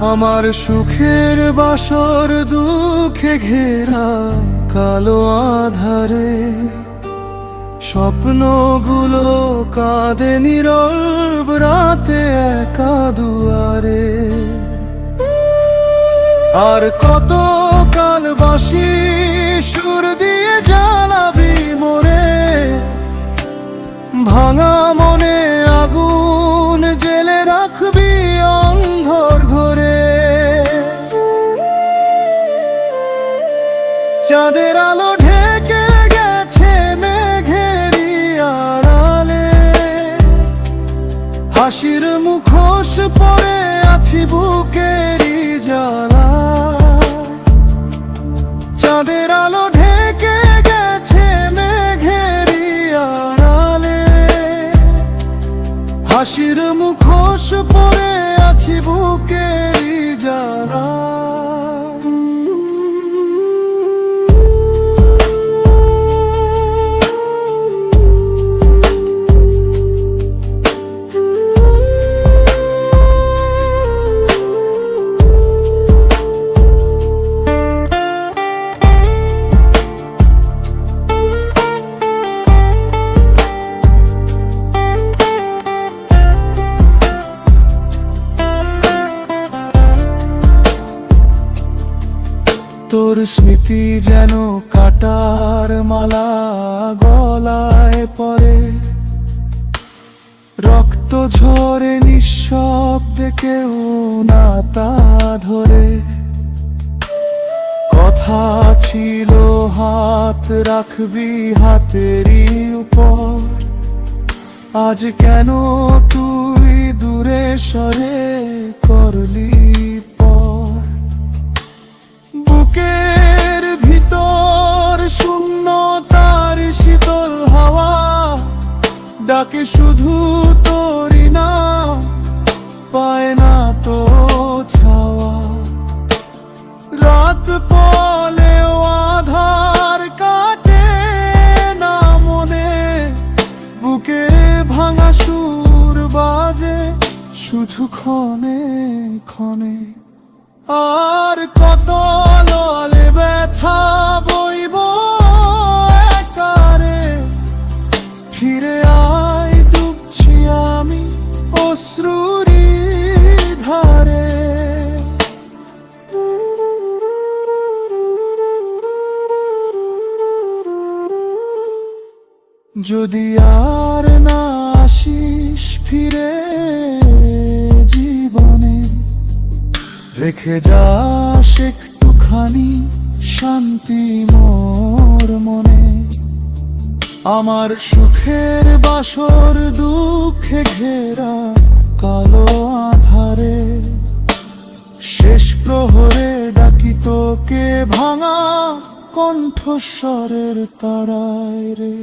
আমার সুখের বাসর দুঃখে ঘেরা কালো আধারে, স্বপ্নগুলো কাঁদে নীরব রাতে একা দুয়ারে। আর কত কাল বাঁশি সুর দিয়ে জ্বালাবি মোরে, ভাঙা মনে আগুন জেলে রাখবি অন্ধর ঘরে। চাঁদের আলো ঢেকে গেছে মেঘেরি আড়ালে, হাসির মুখোশ পরে আছি বুকেরি জ্বালা। চাঁদের আলো ঢেকে গেছে মেঘেরি আড়ালে, হাসির মুখোশ পরে আছি বুকেরি জ্বালা। তোর স্মৃতি যেন কাটার মালা গলায় পড়ে, রক্ত ঝরে নিঃশব্দে কেউ না তা ধরে। কথা ছিল হাত রাখবি হাতেরই উপর, আজ কেন তুই দূরে সরে করলি পর। বুকের ভিতর শূন্যতার শীতল হাওয়া ডাকে শুধু তোরি নাম, পায় না তো ছাওয়া। রাত পলেও আধার কাটে না মনে, বুকে ভাঙা সুর বাজে শুধু ক্ষণে ক্ষণে। আর কত ললে ব্যথা বইব একারে, ফিরে আয় ডুবছি আমি অশ্রুরি ধারে। যদি আর না আসিস ফিরে জীবনে, রেখে যাস একটুখানি শান্তি মোর মনে। আমার সুখের বাসর দুঃখে ঘেরা কালো আধারে, শেষ প্রহরে ডাকি তোকে ভাঙা কণ্ঠস্বরের তাড়ায় রে।